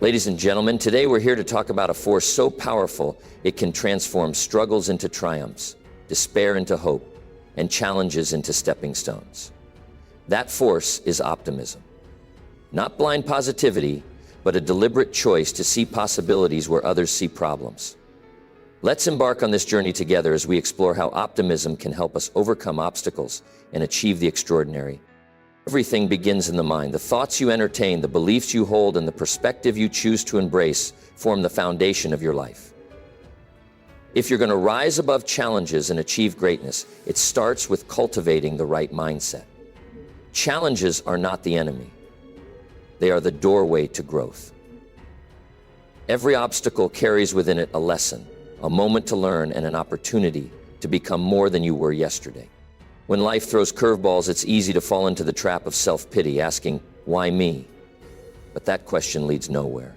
Ladies and gentlemen, today we're here to talk about a force so powerful it can transform struggles into triumphs, despair into hope, and challenges into stepping stones. That force is optimism. Not blind positivity, but a deliberate choice to see possibilities where others see problems. Let's embark on this journey together as we explore how optimism can help us overcome obstacles and achieve the extraordinary. Everything begins in the mind. The thoughts you entertain, the beliefs you hold, and the perspective you choose to embrace form the foundation of your life. If you're going to rise above challenges and achieve greatness, it starts with cultivating the right mindset. Challenges are not the enemy. They are the doorway to growth. Every obstacle carries within it a lesson, a moment to learn, and an opportunity to become more than you were yesterday. When life throws curveballs, it's easy to fall into the trap of self-pity, asking, why me? But that question leads nowhere.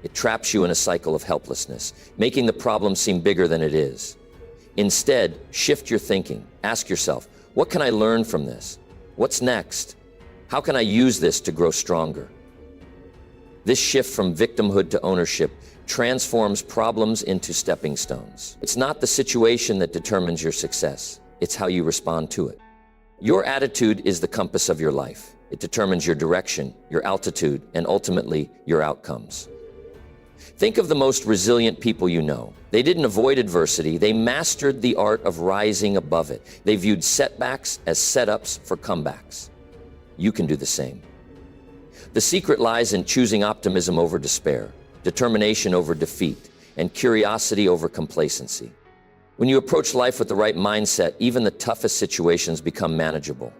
It traps you in a cycle of helplessness, making the problem seem bigger than it is. Instead, shift your thinking. Ask yourself, what can I learn from this? What's next? How can I use this to grow stronger? This shift from victimhood to ownership transforms problems into stepping stones. It's not the situation that determines your success. It's how you respond to it. Your attitude is the compass of your life. It determines your direction, your altitude, and ultimately your outcomes. Think of the most resilient people you know. They didn't avoid adversity. They mastered the art of rising above it. They viewed setbacks as setups for comebacks. You can do the same. The secret lies in choosing optimism over despair, determination over defeat, and curiosity over complacency. When you approach life with the right mindset, even the toughest situations become manageable.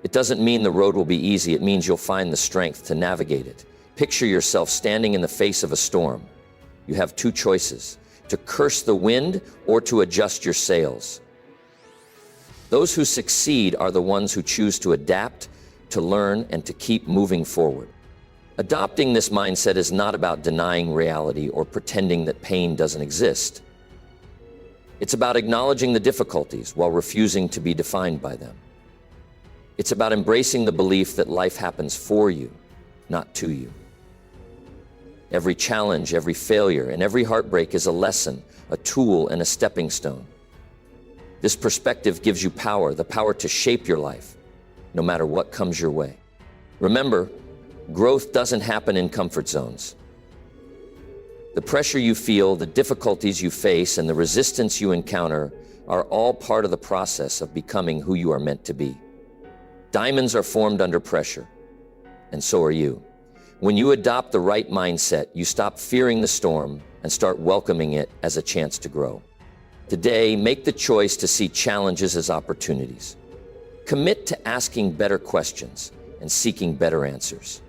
It doesn't mean the road will be easy. It means you'll find the strength to navigate it. Picture yourself standing in the face of a storm. You have two choices: to curse the wind or to adjust your sails. Those who succeed are the ones who choose to adapt, to learn, and to keep moving forward. Adopting this mindset is not about denying reality or pretending that pain doesn't exist. It's about acknowledging the difficulties while refusing to be defined by them. It's about embracing the belief that life happens for you, not to you. Every challenge, every failure, and every heartbreak is a lesson, a tool, and a stepping stone. This perspective gives you power, the power to shape your life, no matter what comes your way. Remember, growth doesn't happen in comfort zones. The pressure you feel, the difficulties you face, and the resistance you encounter are all part of the process of becoming who you are meant to be. Diamonds are formed under pressure, and so are you. When you adopt the right mindset, you stop fearing the storm and start welcoming it as a chance to grow. Today, make the choice to see challenges as opportunities. Commit to asking better questions and seeking better answers.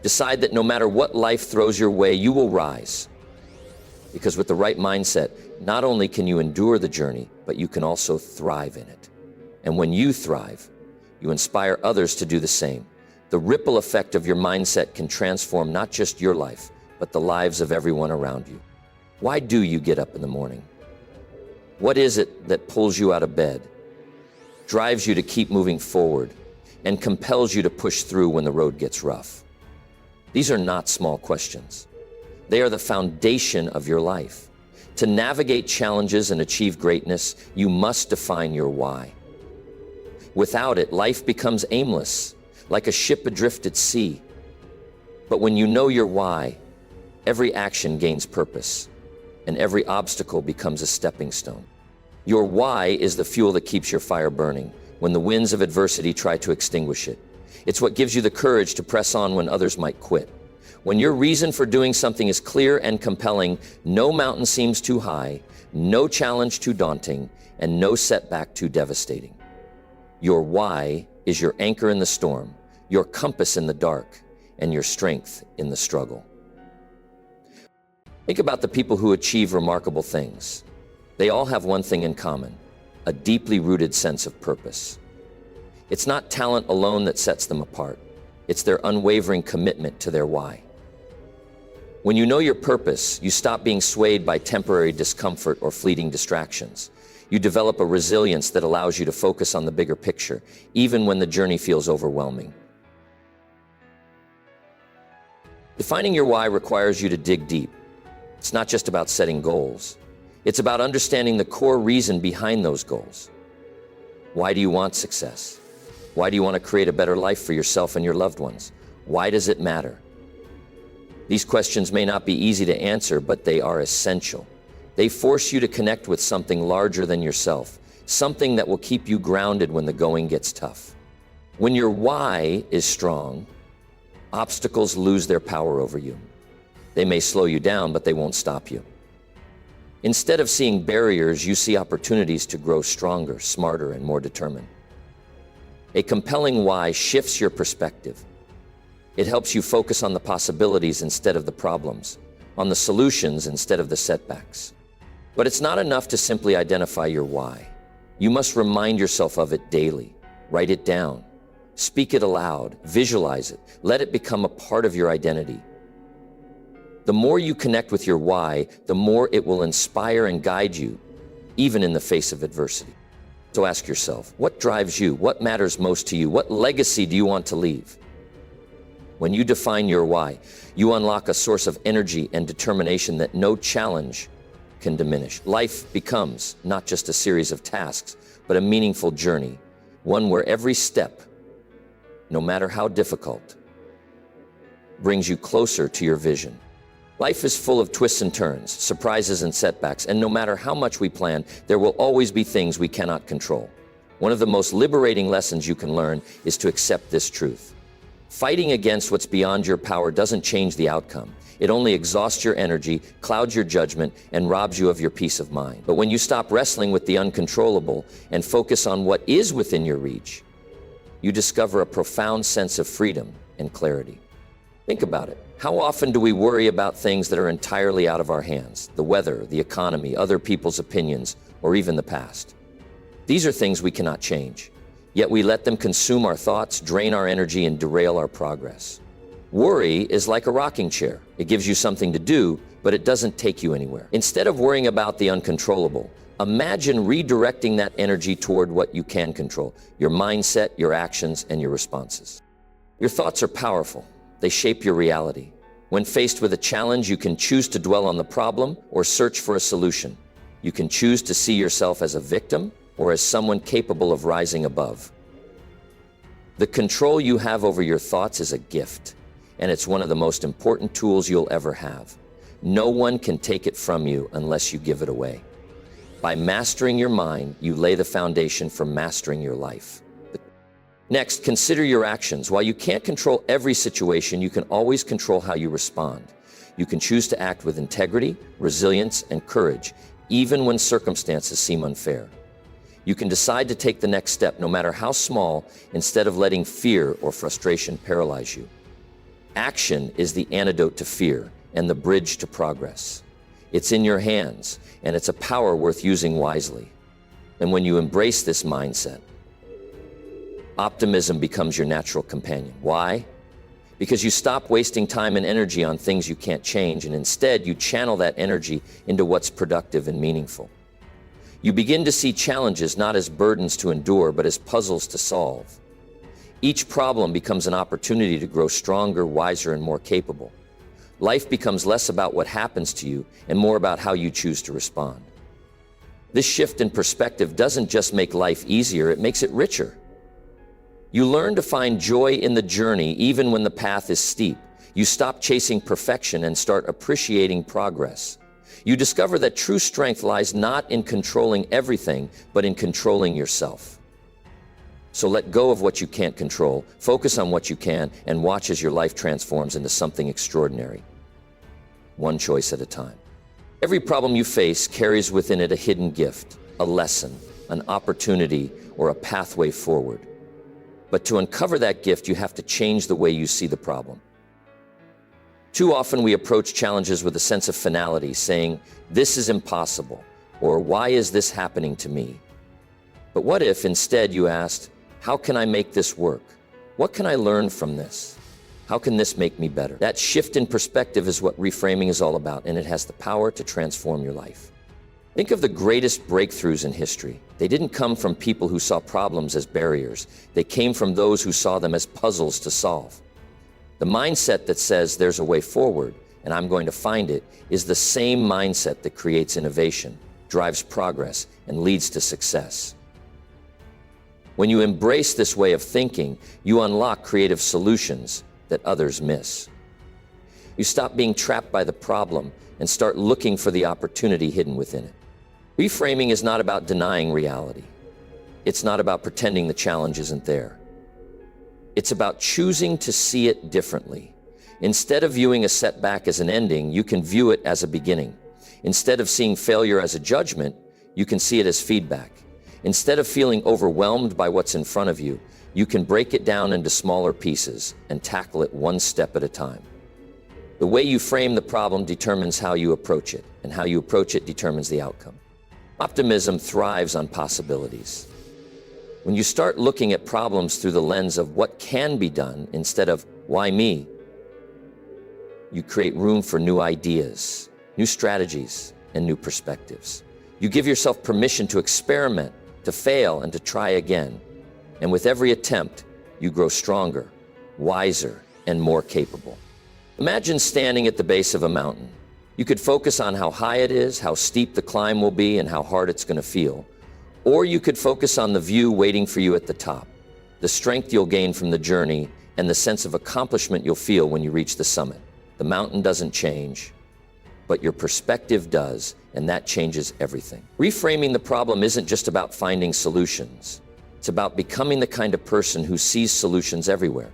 Decide that no matter what life throws your way, you will rise. Because with the right mindset, not only can you endure the journey, but you can also thrive in it. And when you thrive, you inspire others to do the same. The ripple effect of your mindset can transform not just your life, but the lives of everyone around you. Why do you get up in the morning? What is it that pulls you out of bed, drives you to keep moving forward, and compels you to push through when the road gets rough? These are not small questions. They are the foundation of your life. To navigate challenges and achieve greatness, you must define your why. Without it, life becomes aimless, like a ship adrift at sea. But when you know your why, every action gains purpose, and every obstacle becomes a stepping stone. Your why is the fuel that keeps your fire burning when the winds of adversity try to extinguish it. It's what gives you the courage to press on when others might quit. When your reason for doing something is clear and compelling, no mountain seems too high, no challenge too daunting, and no setback too devastating. Your why is your anchor in the storm, your compass in the dark, and your strength in the struggle. Think about the people who achieve remarkable things. They all have one thing in common: a deeply rooted sense of purpose. It's not talent alone that sets them apart. It's their unwavering commitment to their why. When you know your purpose, you stop being swayed by temporary discomfort or fleeting distractions. You develop a resilience that allows you to focus on the bigger picture, even when the journey feels overwhelming. Defining your why requires you to dig deep. It's not just about setting goals. It's about understanding the core reason behind those goals. Why do you want success? Why do you want to create a better life for yourself and your loved ones? Why does it matter? These questions may not be easy to answer, but they are essential. They force you to connect with something larger than yourself, something that will keep you grounded when the going gets tough. When your why is strong, obstacles lose their power over you. They may slow you down, but they won't stop you. Instead of seeing barriers, you see opportunities to grow stronger, smarter, and more determined. A compelling why shifts your perspective. It helps you focus on the possibilities instead of the problems, on the solutions instead of the setbacks. But it's not enough to simply identify your why. You must remind yourself of it daily. Write it down. Speak it aloud. Visualize it. Let it become a part of your identity. The more you connect with your why, the more it will inspire and guide you, even in the face of adversity. So ask yourself, what drives you? What matters most to you? What legacy do you want to leave? When you define your why, you unlock a source of energy and determination that no challenge can diminish. Life becomes not just a series of tasks, but a meaningful journey, one where every step, no matter how difficult, brings you closer to your vision. Life is full of twists and turns, surprises and setbacks, and no matter how much we plan, there will always be things we cannot control. One of the most liberating lessons you can learn is to accept this truth. Fighting against what's beyond your power doesn't change the outcome. It only exhausts your energy, clouds your judgment, and robs you of your peace of mind. But when you stop wrestling with the uncontrollable and focus on what is within your reach, you discover a profound sense of freedom and clarity. Think about it. How often do we worry about things that are entirely out of our hands? The weather, the economy, other people's opinions, or even the past. These are things we cannot change. Yet we let them consume our thoughts, drain our energy, and derail our progress. Worry is like a rocking chair. It gives you something to do, but it doesn't take you anywhere. Instead of worrying about the uncontrollable, imagine redirecting that energy toward what you can control: your mindset, your actions, and your responses. Your thoughts are powerful. They shape your reality. When faced with a challenge, you can choose to dwell on the problem or search for a solution. You can choose to see yourself as a victim or as someone capable of rising above. The control you have over your thoughts is a gift, and it's one of the most important tools you'll ever have. No one can take it from you unless you give it away. By mastering your mind, you lay the foundation for mastering your life. Next, consider your actions. While you can't control every situation, you can always control how you respond. You can choose to act with integrity, resilience, and courage, even when circumstances seem unfair. You can decide to take the next step, no matter how small, instead of letting fear or frustration paralyze you. Action is the antidote to fear and the bridge to progress. It's in your hands, and it's a power worth using wisely. And when you embrace this mindset, optimism becomes your natural companion. Why? Because you stop wasting time and energy on things you can't change, and instead you channel that energy into what's productive and meaningful. You begin to see challenges not as burdens to endure, but as puzzles to solve. Each problem becomes an opportunity to grow stronger, wiser, and more capable. Life becomes less about what happens to you and more about how you choose to respond. This shift in perspective doesn't just make life easier, it makes it richer. You learn to find joy in the journey even when the path is steep. You stop chasing perfection and start appreciating progress. You discover that true strength lies not in controlling everything, but in controlling yourself. So let go of what you can't control, focus on what you can, and watch as your life transforms into something extraordinary. One choice at a time. Every problem you face carries within it a hidden gift, a lesson, an opportunity, or a pathway forward. But to uncover that gift, you have to change the way you see the problem. Too often we approach challenges with a sense of finality, saying, "This is impossible," or "Why is this happening to me?" But what if instead you asked, "How can I make this work? What can I learn from this? How can this make me better?" That shift in perspective is what reframing is all about, and it has the power to transform your life. Think of the greatest breakthroughs in history. They didn't come from people who saw problems as barriers. They came from those who saw them as puzzles to solve. The mindset that says there's a way forward and I'm going to find it is the same mindset that creates innovation, drives progress, and leads to success. When you embrace this way of thinking, you unlock creative solutions that others miss. You stop being trapped by the problem and start looking for the opportunity hidden within it. Reframing is not about denying reality. It's not about pretending the challenge isn't there. It's about choosing to see it differently. Instead of viewing a setback as an ending, you can view it as a beginning. Instead of seeing failure as a judgment, you can see it as feedback. Instead of feeling overwhelmed by what's in front of you, you can break it down into smaller pieces and tackle it one step at a time. The way you frame the problem determines how you approach it, and how you approach it determines the outcome. Optimism thrives on possibilities. When you start looking at problems through the lens of what can be done instead of why me, you create room for new ideas, new strategies, and new perspectives. You give yourself permission to experiment, to fail, and to try again. And with every attempt, you grow stronger, wiser, and more capable. Imagine standing at the base of a mountain. You could focus on how high it is, how steep the climb will be, and how hard it's going to feel. Or you could focus on the view waiting for you at the top, the strength you'll gain from the journey, and the sense of accomplishment you'll feel when you reach the summit. The mountain doesn't change, but your perspective does, and that changes everything. Reframing the problem isn't just about finding solutions. It's about becoming the kind of person who sees solutions everywhere.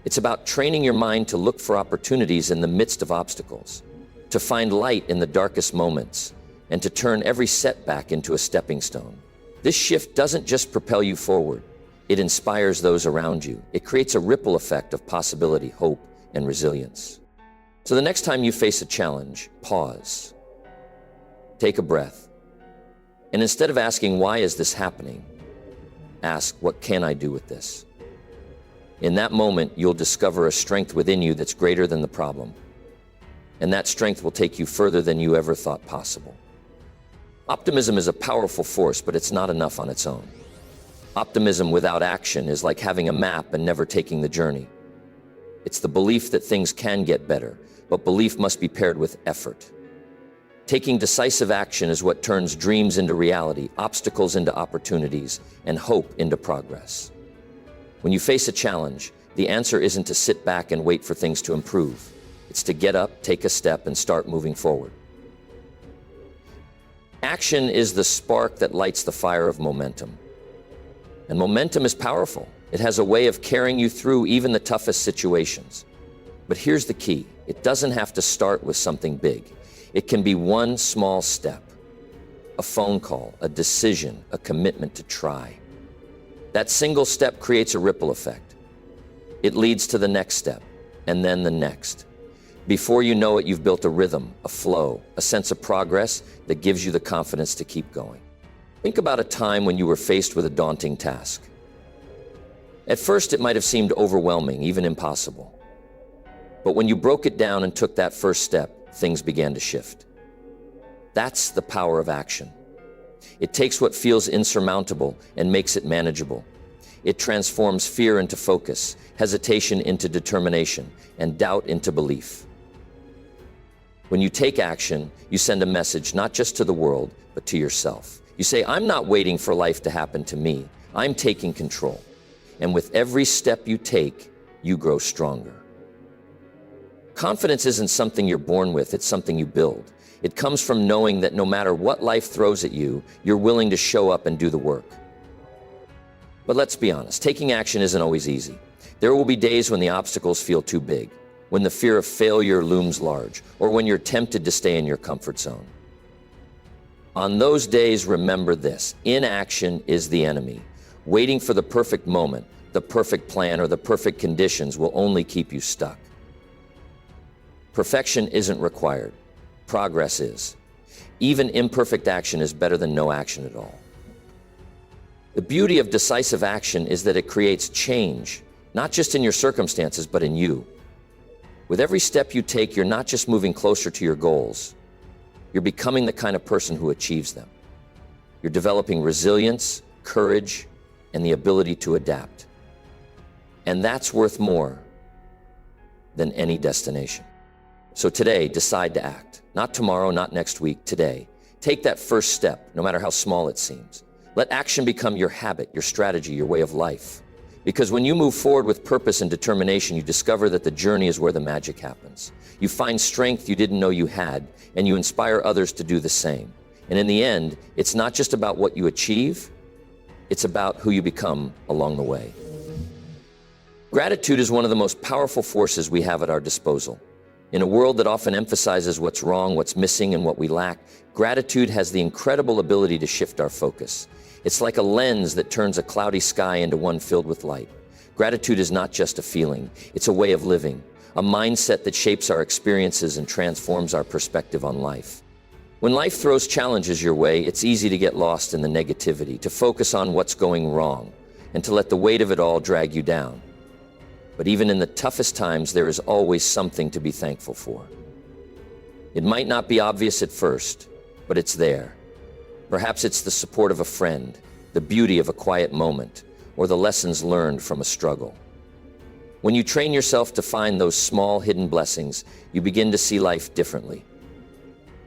It's about training your mind to look for opportunities in the midst of obstacles, to find light in the darkest moments, and to turn every setback into a stepping stone. This shift doesn't just propel you forward, it inspires those around you. It creates a ripple effect of possibility, hope, and resilience. So the next time you face a challenge, pause, take a breath, and instead of asking, why is this happening? Ask, what can I do with this? In that moment, you'll discover a strength within you that's greater than the problem. And that strength will take you further than you ever thought possible. Optimism is a powerful force, but it's not enough on its own. Optimism without action is like having a map and never taking the journey. It's the belief that things can get better, but belief must be paired with effort. Taking decisive action is what turns dreams into reality, obstacles into opportunities, and hope into progress. When you face a challenge, the answer isn't to sit back and wait for things to improve. It's to get up, take a step, and start moving forward. Action is the spark that lights the fire of momentum. And momentum is powerful. It has a way of carrying you through even the toughest situations. But here's the key. It doesn't have to start with something big. It can be one small step, a phone call, a decision, a commitment to try. That single step creates a ripple effect. It leads to the next step, and then the next. Before you know it, you've built a rhythm, a flow, a sense of progress that gives you the confidence to keep going. Think about a time when you were faced with a daunting task. At first, it might have seemed overwhelming, even impossible. But when you broke it down and took that first step, things began to shift. That's the power of action. It takes what feels insurmountable and makes it manageable. It transforms fear into focus, hesitation into determination, and doubt into belief. When you take action, you send a message not just to the world, but to yourself. You say, I'm not waiting for life to happen to me. I'm taking control. And with every step you take, you grow stronger. Confidence isn't something you're born with, it's something you build. It comes from knowing that no matter what life throws at you, you're willing to show up and do the work. But let's be honest, taking action isn't always easy. There will be days when the obstacles feel too big, when the fear of failure looms large, or when you're tempted to stay in your comfort zone. On those days, remember this: inaction is the enemy. Waiting for the perfect moment, the perfect plan, or the perfect conditions will only keep you stuck. Perfection isn't required. Progress is. Even imperfect action is better than no action at all. The beauty of decisive action is that it creates change, not just in your circumstances, but in you. With every step you take, you're not just moving closer to your goals. You're becoming the kind of person who achieves them. You're developing resilience, courage, and the ability to adapt. And that's worth more than any destination. So today, decide to act. Not tomorrow, not next week, today. Take that first step, no matter how small it seems. Let action become your habit, your strategy, your way of life. Because when you move forward with purpose and determination, you discover that the journey is where the magic happens. You find strength you didn't know you had, and you inspire others to do the same. And in the end, it's not just about what you achieve, it's about who you become along the way. Gratitude is one of the most powerful forces we have at our disposal. In a world that often emphasizes what's wrong, what's missing, and what we lack, gratitude has the incredible ability to shift our focus. It's like a lens that turns a cloudy sky into one filled with light. Gratitude is not just a feeling, it's a way of living, a mindset that shapes our experiences and transforms our perspective on life. When life throws challenges your way, it's easy to get lost in the negativity, to focus on what's going wrong, and to let the weight of it all drag you down. But even in the toughest times, there is always something to be thankful for. It might not be obvious at first, but it's there. Perhaps it's the support of a friend, the beauty of a quiet moment, or the lessons learned from a struggle. When you train yourself to find those small hidden blessings, you begin to see life differently.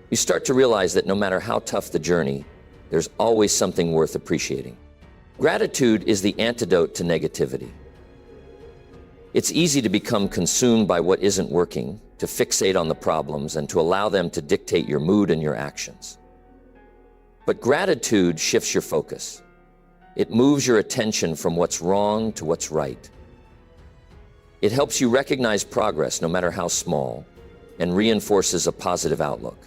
You start to realize that no matter how tough the journey, there's always something worth appreciating. Gratitude is the antidote to negativity. It's easy to become consumed by what isn't working, to fixate on the problems, and to allow them to dictate your mood and your actions. But gratitude shifts your focus. It moves your attention from what's wrong to what's right. It helps you recognize progress, no matter how small, and reinforces a positive outlook.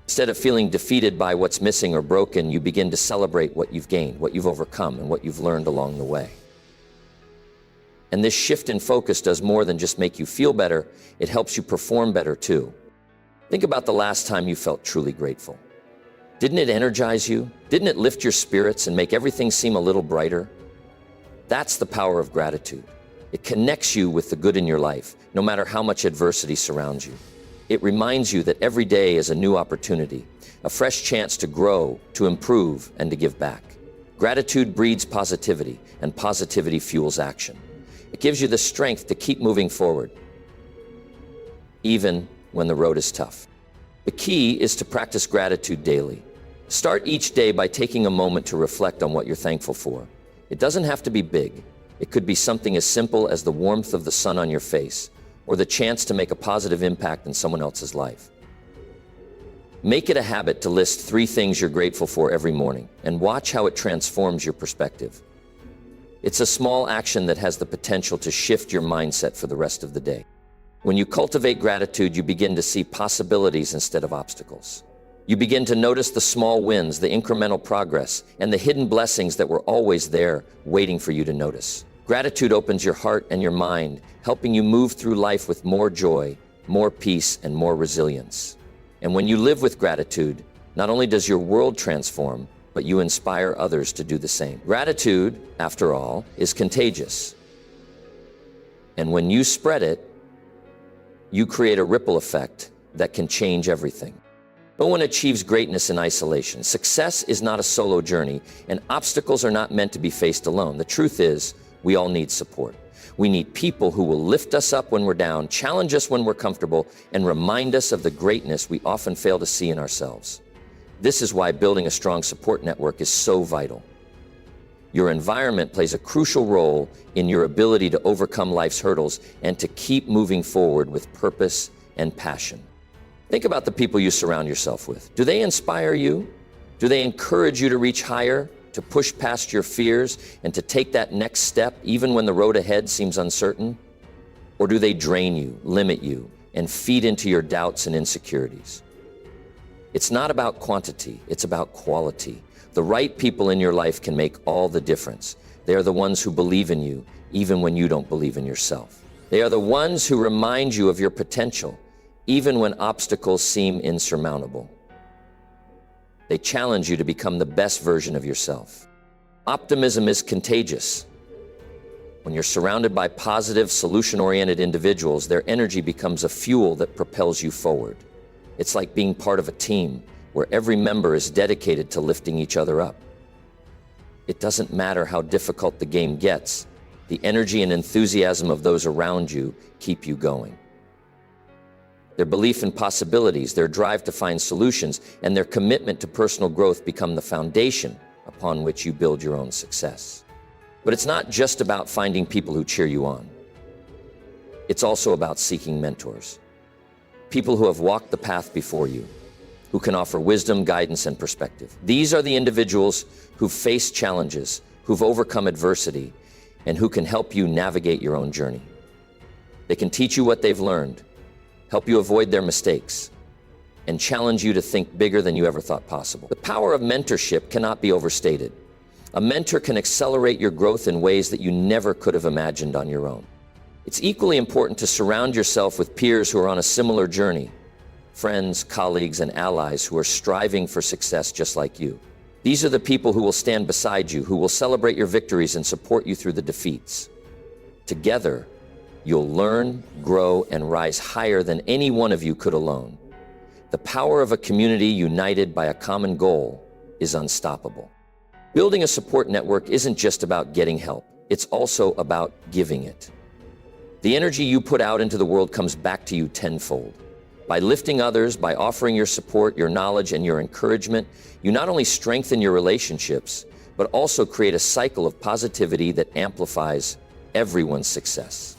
Instead of feeling defeated by what's missing or broken, you begin to celebrate what you've gained, what you've overcome, and what you've learned along the way. And this shift in focus does more than just make you feel better, it helps you perform better too. Think about the last time you felt truly grateful. Didn't it energize you? Didn't it lift your spirits and make everything seem a little brighter? That's the power of gratitude. It connects you with the good in your life, no matter how much adversity surrounds you. It reminds you that every day is a new opportunity, a fresh chance to grow, to improve, and to give back. Gratitude breeds positivity, and positivity fuels action. It gives you the strength to keep moving forward, even when the road is tough. The key is to practice gratitude daily. Start each day by taking a moment to reflect on what you're thankful for. It doesn't have to be big. It could be something as simple as the warmth of the sun on your face, or the chance to make a positive impact in someone else's life. Make it a habit to list 3 things you're grateful for every morning, and watch how it transforms your perspective. It's a small action that has the potential to shift your mindset for the rest of the day. When you cultivate gratitude, you begin to see possibilities instead of obstacles. You begin to notice the small wins, the incremental progress, and the hidden blessings that were always there, waiting for you to notice. Gratitude opens your heart and your mind, helping you move through life with more joy, more peace, and more resilience. And when you live with gratitude, not only does your world transform, but you inspire others to do the same. Gratitude, after all, is contagious. And when you spread it, you create a ripple effect that can change everything. No one achieves greatness in isolation. Success is not a solo journey, and obstacles are not meant to be faced alone. The truth is, we all need support. We need people who will lift us up when we're down, challenge us when we're comfortable, and remind us of the greatness we often fail to see in ourselves. This is why building a strong support network is so vital. Your environment plays a crucial role in your ability to overcome life's hurdles and to keep moving forward with purpose and passion. Think about the people you surround yourself with. Do they inspire you? Do they encourage you to reach higher, to push past your fears, and to take that next step even when the road ahead seems uncertain? Or do they drain you, limit you, and feed into your doubts and insecurities? It's not about quantity, it's about quality. The right people in your life can make all the difference. They are the ones who believe in you, even when you don't believe in yourself. They are the ones who remind you of your potential, even when obstacles seem insurmountable. They challenge you to become the best version of yourself. Optimism is contagious. When you're surrounded by positive, solution-oriented individuals, their energy becomes a fuel that propels you forward. It's like being part of a team where every member is dedicated to lifting each other up. It doesn't matter how difficult the game gets. the energy and enthusiasm of those around you keep you going. Their belief in possibilities, their drive to find solutions, and their commitment to personal growth become the foundation upon which you build your own success. But it's not just about finding people who cheer you on. It's also about seeking mentors. People who have walked the path before you, who can offer wisdom, guidance, and perspective. These are the individuals who've faced challenges, who've overcome adversity, and who can help you navigate your own journey. They can teach you what they've learned, help you avoid their mistakes, and challenge you to think bigger than you ever thought possible. The power of mentorship cannot be overstated. A mentor can accelerate your growth in ways that you never could have imagined on your own. It's equally important to surround yourself with peers who are on a similar journey, friends, colleagues, and allies who are striving for success just like you. These are the people who will stand beside you, who will celebrate your victories and support you through the defeats. Together, you'll learn, grow, and rise higher than any one of you could alone. The power of a community united by a common goal is unstoppable. Building a support network isn't just about getting help. It's also about giving it. The energy you put out into the world comes back to you tenfold. By lifting others, by offering your support, your knowledge, and your encouragement, you not only strengthen your relationships, but also create a cycle of positivity that amplifies everyone's success.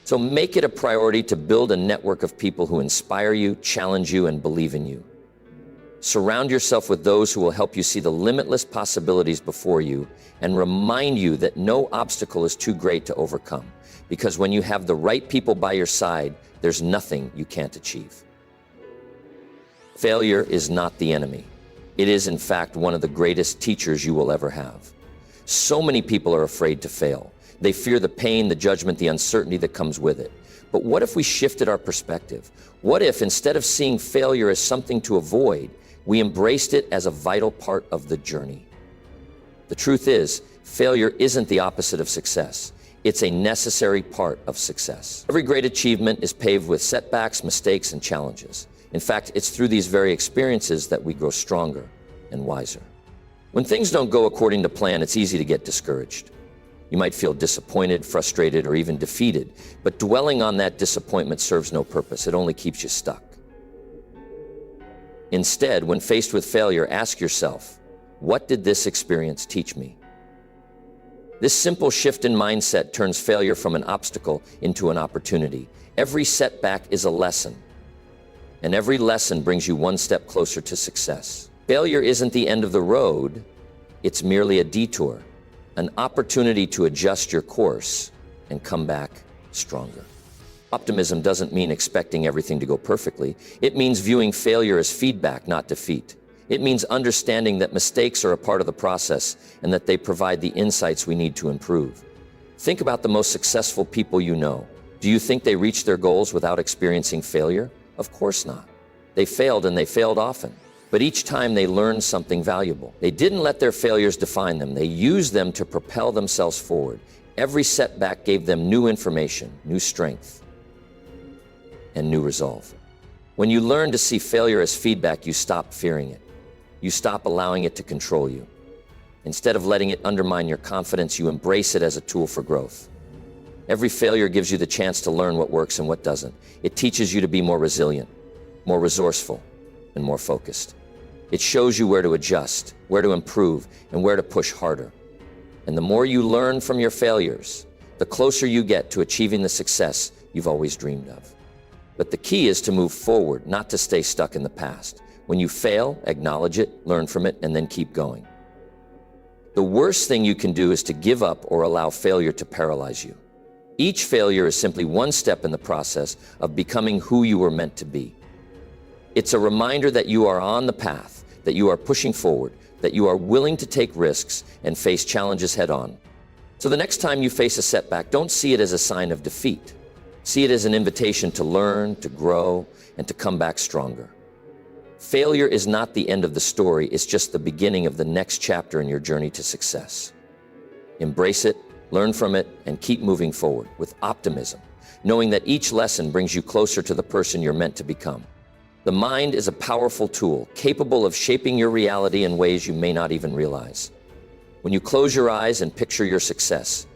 So make it a priority to build a network of people who inspire you, challenge you, and believe in you. Surround yourself with those who will help you see the limitless possibilities before you and remind you that no obstacle is too great to overcome. Because when you have the right people by your side, there's nothing you can't achieve. Failure is not the enemy. It is, in fact, one of the greatest teachers you will ever have. So many people are afraid to fail. They fear the pain, the judgment, the uncertainty that comes with it. But what if we shifted our perspective? What if, instead of seeing failure as something to avoid, we embraced it as a vital part of the journey? The truth is, failure isn't the opposite of success. It's a necessary part of success. Every great achievement is paved with setbacks, mistakes, and challenges. In fact, it's through these very experiences that we grow stronger and wiser. When things don't go according to plan, it's easy to get discouraged. You might feel disappointed, frustrated, or even defeated, but dwelling on that disappointment serves no purpose. It only keeps you stuck. Instead, when faced with failure, ask yourself, what did this experience teach me? This simple shift in mindset turns failure from an obstacle into an opportunity. Every setback is a lesson, and every lesson brings you one step closer to success. Failure isn't the end of the road, it's merely a detour, an opportunity to adjust your course and come back stronger. Optimism doesn't mean expecting everything to go perfectly. It means viewing failure as feedback, not defeat. It means understanding that mistakes are a part of the process and that they provide the insights we need to improve. Think about the most successful people you know. Do you think they reached their goals without experiencing failure? Of course not. They failed, and they failed often. But each time they learned something valuable. They didn't let their failures define them. They used them to propel themselves forward. Every setback gave them new information, new strength, and new resolve. When you learn to see failure as feedback, you stop fearing it. You stop allowing it to control you. Instead of letting it undermine your confidence, you embrace it as a tool for growth. Every failure gives you the chance to learn what works and what doesn't. It teaches you to be more resilient, more resourceful, and more focused. It shows you where to adjust, where to improve, and where to push harder. And the more you learn from your failures, the closer you get to achieving the success you've always dreamed of. But the key is to move forward, not to stay stuck in the past. When you fail, acknowledge it, learn from it, and then keep going. The worst thing you can do is to give up or allow failure to paralyze you. Each failure is simply one step in the process of becoming who you were meant to be. It's a reminder that you are on the path, that you are pushing forward, that you are willing to take risks and face challenges head on. So the next time you face a setback, don't see it as a sign of defeat. See it as an invitation to learn, to grow, and to come back stronger. Failure is not the end of the story, it's just the beginning of the next chapter in your journey to success. Embrace it, learn from it, and keep moving forward with optimism, knowing that each lesson brings you closer to the person you're meant to become. The mind is a powerful tool, capable of shaping your reality in ways you may not even realize. When you close your eyes and picture your success,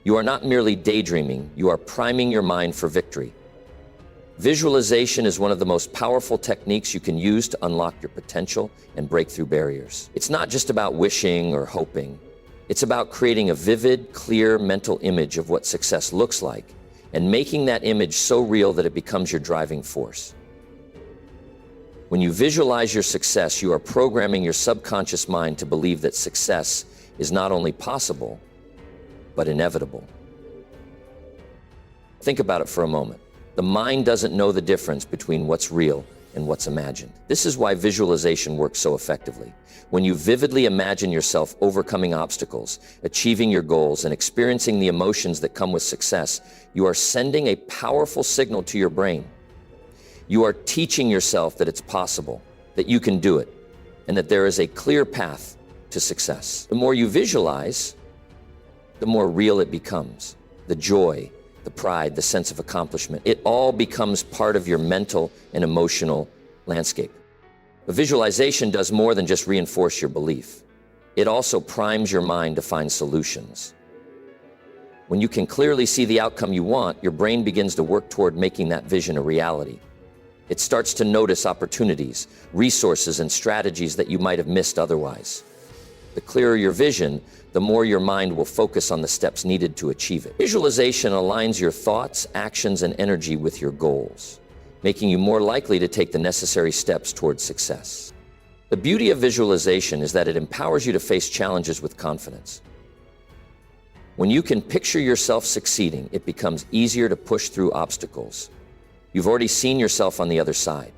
You are not merely daydreaming, you are priming your mind for victory. Visualization is one of the most powerful techniques you can use to unlock your potential and break through barriers. It's not just about wishing or hoping. It's about creating a vivid, clear mental image of what success looks like and making that image so real that it becomes your driving force. When you visualize your success, you are programming your subconscious mind to believe that success is not only possible, but inevitable. Think about it for a moment. The mind doesn't know the difference between what's real and what's imagined. This is why visualization works so effectively. When you vividly imagine yourself overcoming obstacles, achieving your goals, and experiencing the emotions that come with success, you are sending a powerful signal to your brain. You are teaching yourself that it's possible, that you can do it, and that there is a clear path to success. The more you visualize, the more real it becomes. The joy, the pride, the sense of accomplishment, it all becomes part of your mental and emotional landscape. But visualization does more than just reinforce your belief. It also primes your mind to find solutions. When you can clearly see the outcome you want, your brain begins to work toward making that vision a reality. It starts to notice opportunities, resources, and strategies that you might have missed otherwise. The clearer your vision, the more your mind will focus on the steps needed to achieve it. Visualization aligns your thoughts, actions, and energy with your goals, making you more likely to take the necessary steps towards success. The beauty of visualization is that it empowers you to face challenges with confidence. When you can picture yourself succeeding, it becomes easier to push through obstacles. You've already seen yourself on the other side,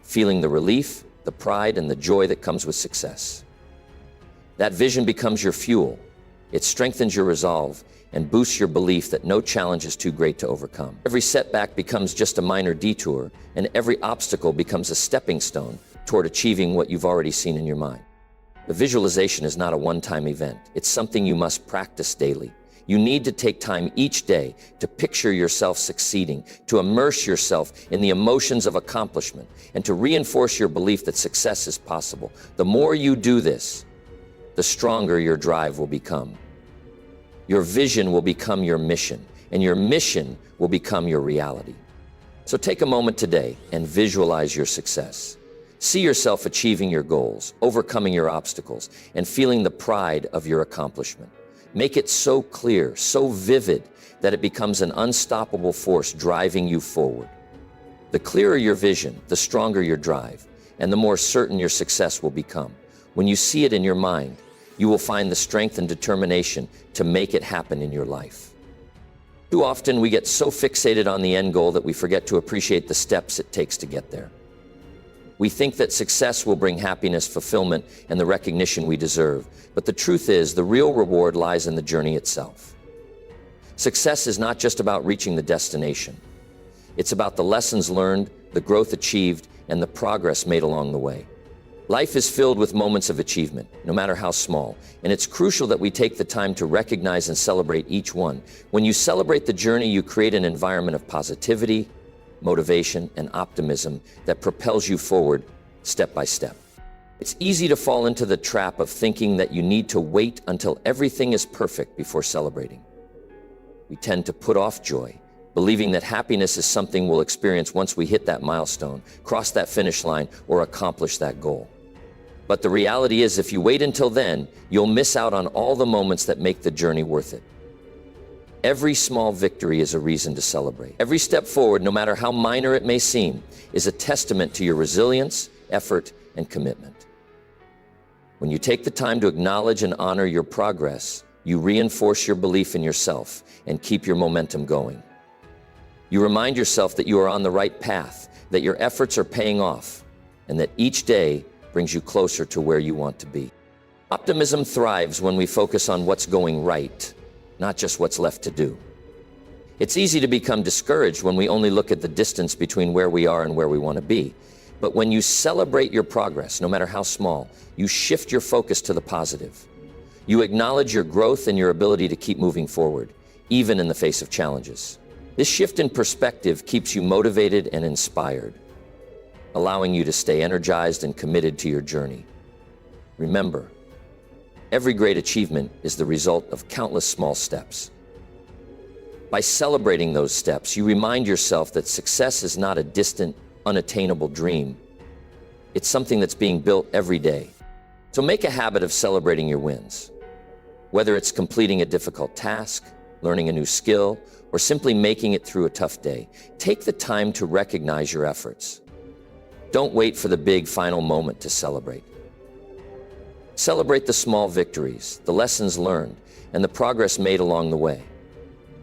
feeling the relief, the pride, and the joy that comes with success. That vision becomes your fuel. It strengthens your resolve and boosts your belief that no challenge is too great to overcome. Every setback becomes just a minor detour, and every obstacle becomes a stepping stone toward achieving what you've already seen in your mind. The visualization is not a one-time event. It's something you must practice daily. You need to take time each day to picture yourself succeeding, to immerse yourself in the emotions of accomplishment, and to reinforce your belief that success is possible. The more you do this, the stronger your drive will become. Your vision will become your mission, and your mission will become your reality. So take a moment today and visualize your success. See yourself achieving your goals, overcoming your obstacles, and feeling the pride of your accomplishment. Make it so clear, so vivid, that it becomes an unstoppable force driving you forward. The clearer your vision, the stronger your drive, and the more certain your success will become. When you see it in your mind, you will find the strength and determination to make it happen in your life. Too often we get so fixated on the end goal that we forget to appreciate the steps it takes to get there. We think that success will bring happiness, fulfillment, and the recognition we deserve. But the truth is, the real reward lies in the journey itself. Success is not just about reaching the destination. It's about the lessons learned, the growth achieved, and the progress made along the way. Life is filled with moments of achievement, no matter how small, and it's crucial that we take the time to recognize and celebrate each one. When you celebrate the journey, you create an environment of positivity, motivation, and optimism that propels you forward step by step. It's easy to fall into the trap of thinking that you need to wait until everything is perfect before celebrating. We tend to put off joy, believing that happiness is something we'll experience once we hit that milestone, cross that finish line, or accomplish that goal. But the reality is, if you wait until then, you'll miss out on all the moments that make the journey worth it. Every small victory is a reason to celebrate. Every step forward, no matter how minor it may seem, is a testament to your resilience, effort, and commitment. When you take the time to acknowledge and honor your progress, you reinforce your belief in yourself and keep your momentum going. You remind yourself that you are on the right path, that your efforts are paying off, and that each day brings you closer to where you want to be. Optimism thrives when we focus on what's going right, not just what's left to do. It's easy to become discouraged when we only look at the distance between where we are and where we want to be. But when you celebrate your progress, no matter how small, you shift your focus to the positive. You acknowledge your growth and your ability to keep moving forward, even in the face of challenges. This shift in perspective keeps you motivated and inspired, allowing you to stay energized and committed to your journey. Remember, every great achievement is the result of countless small steps. By celebrating those steps, you remind yourself that success is not a distant, unattainable dream. It's something that's being built every day. So make a habit of celebrating your wins. Whether it's completing a difficult task, learning a new skill, or simply making it through a tough day, take the time to recognize your efforts. Don't wait for the big final moment to celebrate. Celebrate the small victories, the lessons learned, and the progress made along the way.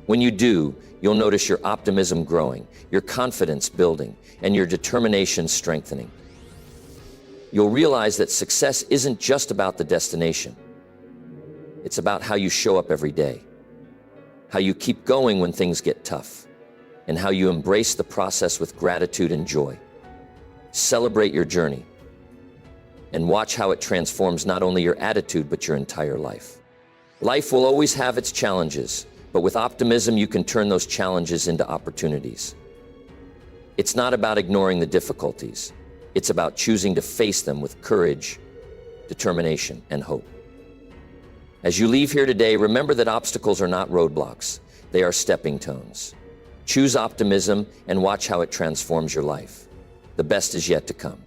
When you do, you'll notice your optimism growing, your confidence building, and your determination strengthening. You'll realize that success isn't just about the destination. It's about how you show up every day, how you keep going when things get tough, and how you embrace the process with gratitude and joy. Celebrate your journey and watch how it transforms not only your attitude, but your entire life. Life will always have its challenges, but with optimism, you can turn those challenges into opportunities. It's not about ignoring the difficulties. It's about choosing to face them with courage, determination, and hope. As you leave here today, remember that obstacles are not roadblocks. They are stepping stones. Choose optimism and watch how it transforms your life. The best is yet to come.